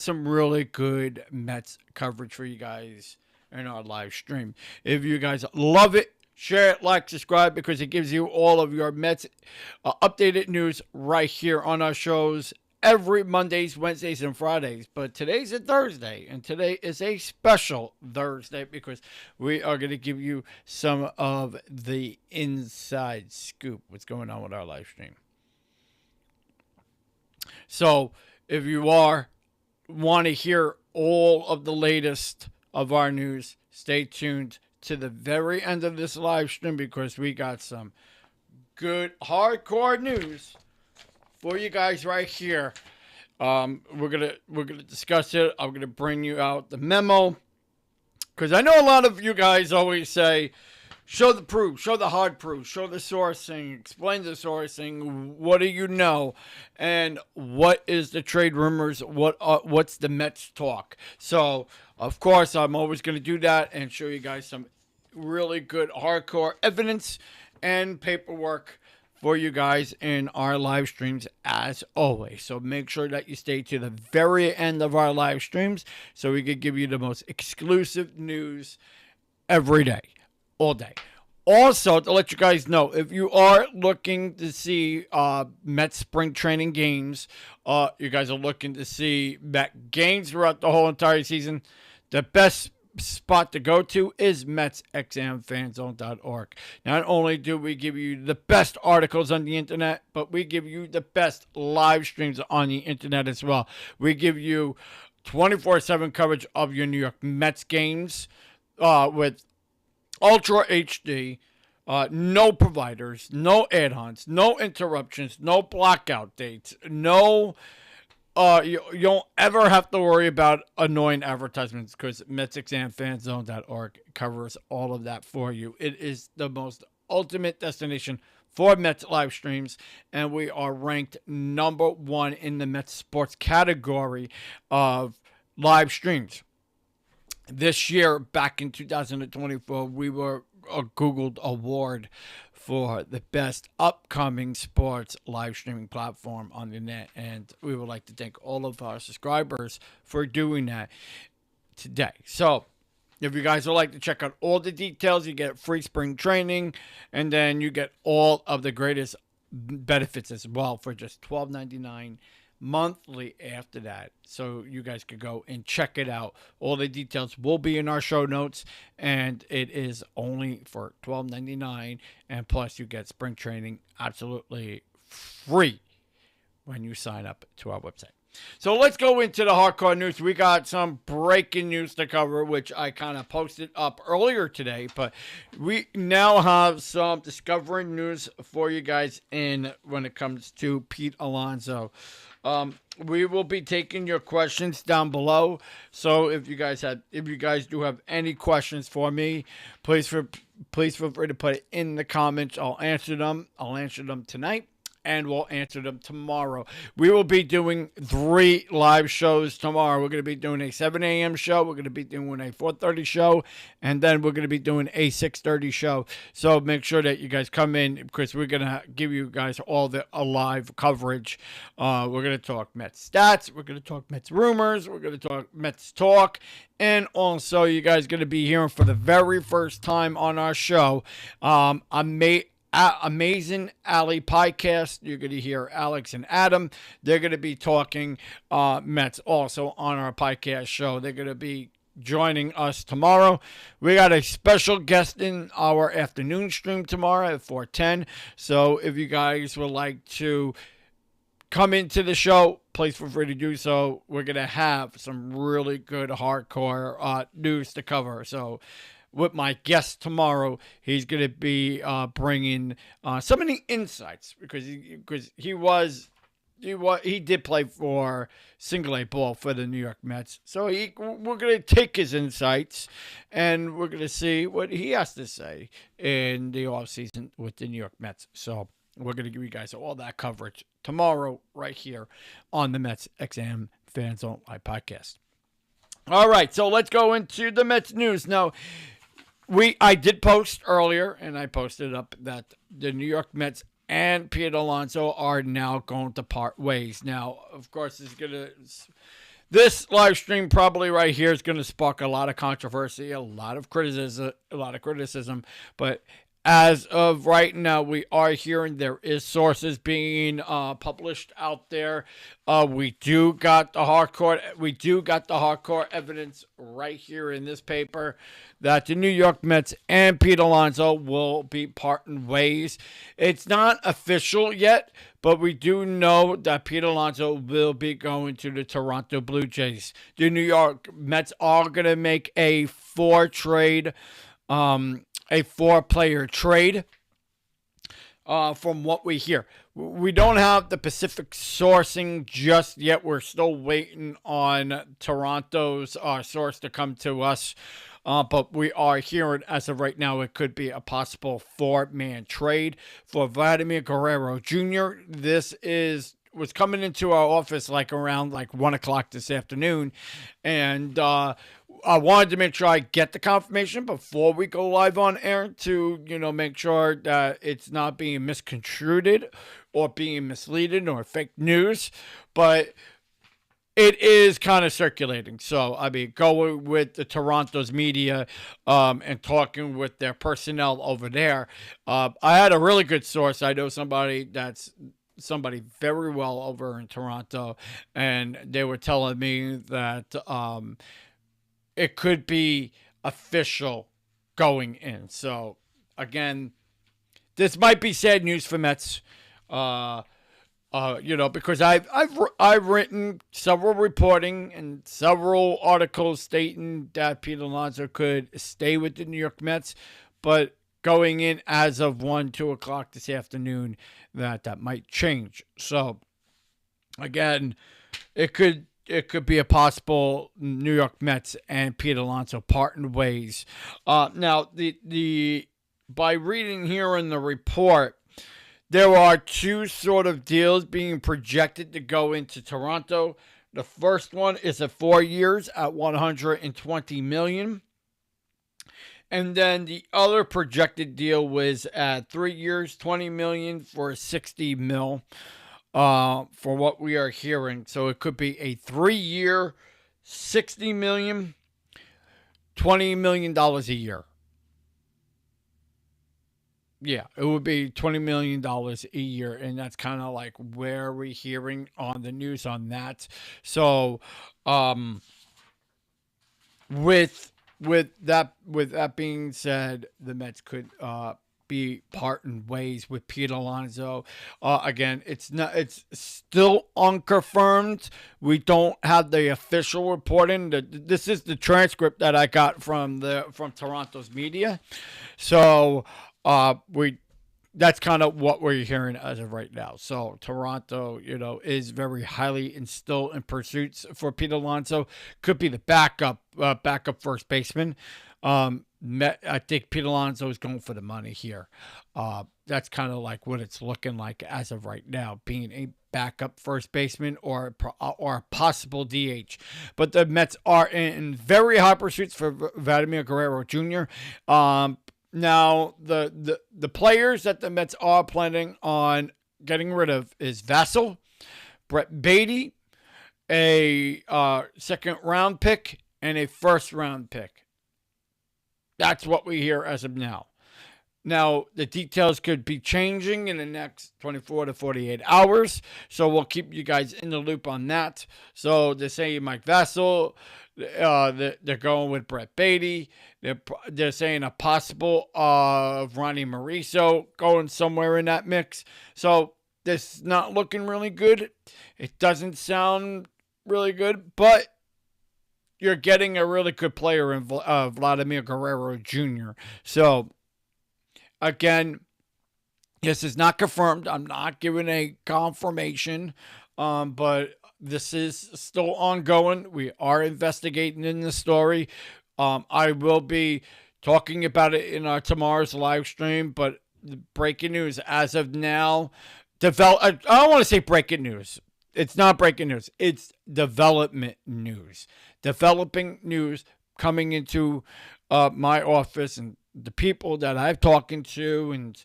some really good Mets coverage for you guys in our live stream. If you guys love it, share it, like, subscribe, because it gives you all of your Mets updated news right here on our shows every Mondays, Wednesdays, and Fridays. But today's a Thursday, and today is a special Thursday because we are going to give you some of the inside scoop, what's going on with our live stream. So if you want to hear all of the latest of our news, stay tuned to the very end of this live stream because we got some good hardcore news for you guys right here. We're gonna discuss it. I'm gonna bring you out the memo because I know a lot of you guys always say, show the proof, show the hard proof, show the sourcing, explain the sourcing. What do you know, and what is the trade rumors? What's the Mets talk? So of course I'm always going to do that and show you guys some really good hardcore evidence and paperwork for you guys in our live streams as always. So make sure that you stay to the very end of our live streams so we can give you the most exclusive news every day. All day. Also, to let you guys know, if you are looking to see Mets spring training games, you guys are looking to see Met games throughout the whole entire season, the best spot to go to is MetsXMFanZone.org. Not only do we give you the best articles on the internet, but we give you the best live streams on the internet as well. We give you 24/7 coverage of your New York Mets games with Ultra HD, no providers, no add-ons, no interruptions, no blackout dates, no. You don't ever have to worry about annoying advertisements because MetsXMFanZone.org covers all of that for you. It is the most ultimate destination for Mets live streams, and we are ranked #1 in the Mets sports category of live streams. This year, back in 2024, we were a Googled award for the best upcoming sports live streaming platform on the net. And we would like to thank all of our subscribers for doing that today. So if you guys would like to check out all the details, you get free spring training, and then you get all of the greatest benefits as well for just $12.99 monthly after that. So you guys could go and check it out. All the details will be in our show notes, and it is only for $12.99, and plus you get spring training absolutely free when you sign up to our website. So let's go into the hardcore news. We got some breaking news to cover, which I kind of posted up earlier today, but we now have some discovery news for you guys in when it comes to Pete Alonso. We will be taking your questions down below. So if you guys do have any questions for me, please feel free to put it in the comments. I'll answer them. I'll answer them tonight, and we'll answer them tomorrow. We will be doing 3 live shows tomorrow. We're going to be doing a 7 a.m. show. We're going to be doing a 4:30 show. And then we're going to be doing a 6:30 show. So make sure that you guys come in because we're going to give you guys all the live coverage. We're going to talk Mets stats. We're going to talk Mets rumors. We're going to talk Mets talk. And also, you guys are going to be hearing for the very first time on our show, Amazing Alley podcast. You're going to hear Alex and Adam. They're going to be talking Mets also on our podcast show. They're going to be joining us tomorrow. We got a special guest in our afternoon stream tomorrow at 4:10. So if you guys would like to come into the show, please feel free to do so. We're going to have some really good hardcore news to cover. So with my guest tomorrow, he's going to be bringing some of the insights because he did play for single A ball for the New York Mets. So we're going to take his insights and we're going to see what he has to say in the offseason with the New York Mets. So we're going to give you guys all that coverage tomorrow right here on the MetsXM FanZone Live podcast. All right, so let's go into the Mets news. Now, I did post earlier, and I posted up that the New York Mets and Pete Alonso are now going to part ways. Now, of course, This live stream probably right here is going to spark a lot of controversy, a lot of criticism, but as of right now, we are hearing there is sources being published out there. We do got the hardcore evidence right here in this paper that the New York Mets and Pete Alonso will be parting ways. It's not official yet, but we do know that Pete Alonso will be going to the Toronto Blue Jays. The New York Mets are going to make a four-player trade. From what we hear, we don't have the Pacific sourcing just yet. We're still waiting on Toronto's source to come to us. But we are hearing, as of right now, it could be a possible four-man trade for Vladimir Guerrero Jr. This was coming into our office around 1 o'clock this afternoon, and I wanted to make sure I get the confirmation before we go live on air to, make sure that it's not being misconstrued or being misleading or fake news, but it is kind of circulating. So, going with the Toronto's media and talking with their personnel over there, I had a really good source. I know somebody very well over in Toronto, and they were telling me that it could be official going in. So, again, this might be sad news for Mets. Because I've written several reporting and several articles stating that Pete Alonso could stay with the New York Mets, but going in as of 2 o'clock this afternoon, that might change. So, again, it could be a possible New York Mets and Pete Alonso parting ways. Now, by reading here in the report, there are two sort of deals being projected to go into Toronto. The first one is 4 years at $120 million. And then the other projected deal was at 3 years, $20 million for $60 million, for what we are hearing. So it could be a 3-year, $60 million, $20 million a year. Yeah, it would be $20 million a year, and that's kind of where we're hearing on the news on that. So, with that being said, the Mets could be parting ways with Pete Alonso. Again, it's still unconfirmed. We don't have the official reporting. This is the transcript that I got from Toronto's media. So, that's kind of what we're hearing as of right now. So Toronto, is very highly and still in pursuits for Pete Alonso. Could be the backup first baseman. I think Pete Alonso is going for the money here. That's kind of what it's looking like as of right now, being a backup first baseman or a possible DH. But the Mets are in very high pursuits for Vladimir Guerrero Jr. Now, the players that the Mets are planning on getting rid of is Vassell, Brett Beatty, a second-round pick, and a first-round pick. That's what we hear as of now. Now, the details could be changing in the next 24 to 48 hours, so we'll keep you guys in the loop on that. So they're saying Mike Vassell, they're going with Brett Beatty. They're saying a possible of Ronnie Mauricio going somewhere in that mix. So this is not looking really good. It doesn't sound really good, but you're getting a really good player in Vladimir Guerrero Jr. So, again, this is not confirmed. I'm not giving a confirmation, but this is still ongoing. We are investigating in the story. I will be talking about it in our tomorrow's live stream, but breaking news as of now. I don't want to say breaking news. It's not breaking news. It's development news. Developing news coming into my office, and the people that I've talked to and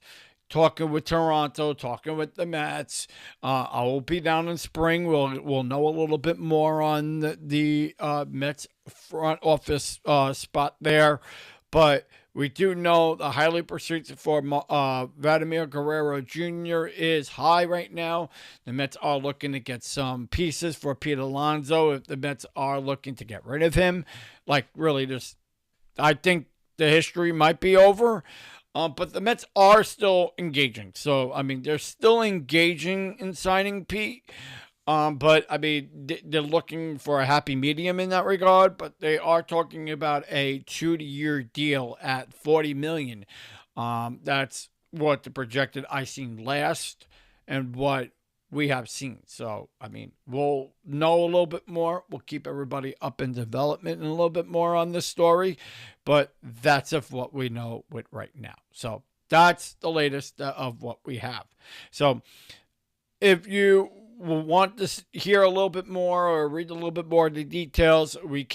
talking with Toronto, talking with the Mets. I will be down in spring. We'll know a little bit more on the Mets front office spot there, but we do know the highly pursuit for Vladimir Guerrero Jr. is high right now. The Mets are looking to get some pieces for Pete Alonso if the Mets are looking to get rid of him. Like, really, I think the history might be over. But the Mets are still engaging. So, I mean, they're still engaging in signing Pete. But, I mean, they're looking for a happy medium in that regard. But they are talking about a 2-year deal at $40 million. That's what the projected I seen last and what we have seen. So, I mean, we'll know a little bit more. We'll keep everybody up in development and a little bit more on this story. But that's of what we know with right now. So that's the latest of what we have. So if you want to hear a little bit more or read a little bit more of the details, we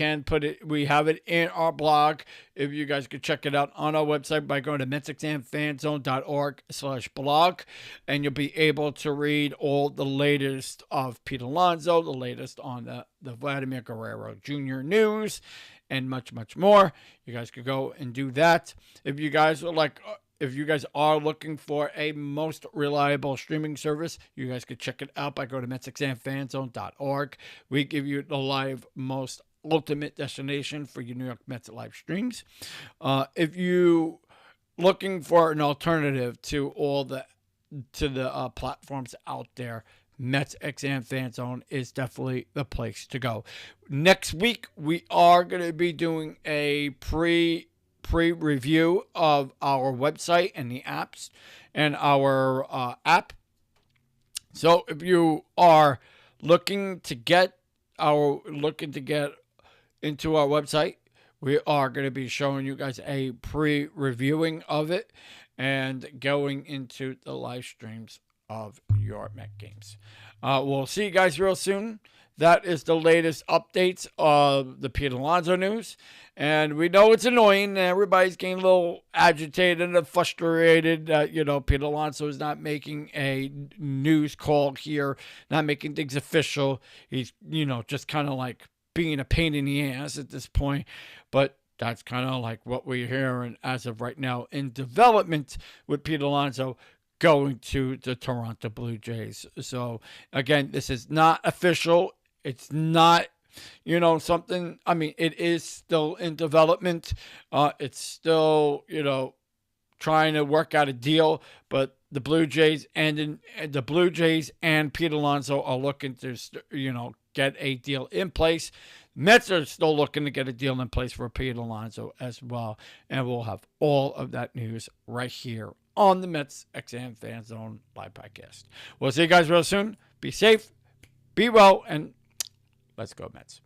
have it in our blog. If you guys could check it out on our website by going to MetsXMFanZone.org/blog, and you'll be able to read all the latest of Pete Alonso, the latest on the Vladimir Guerrero Jr. news, and much, much more. You guys could go and do that. If you guys are looking for a most reliable streaming service, you guys could check it out by going to MetsXMFanZone.org. We give you the most ultimate destination for your New York Mets live streams. If you looking for an alternative to the platforms out there, MetsXM FanZone is definitely the place to go. Next week, we are going to be doing a pre-review of our website and the apps and our app. So if you are looking to get into our website, we are going to be showing you guys a pre-reviewing of it and going into the live streams of your Met games. We'll see you guys real soon. That is the latest updates of the Pete Alonso news. And we know it's annoying. Everybody's getting a little agitated and frustrated that, Pete Alonso is not making a news call here, not making things official. He's, just kind of like being a pain in the ass at this point. But that's kind of like what we're hearing as of right now in development with Pete Alonso going to the Toronto Blue Jays. So, again, this is not official. It's not, something, I mean, it is still in development. It's still, trying to work out a deal, but the Blue Jays and Pete Alonso are looking to, get a deal in place. Mets are still looking to get a deal in place for Pete Alonso as well. And we'll have all of that news right here on the MetsXM FanZone live podcast. We'll see you guys real soon. Be safe, be well, and let's go Mets.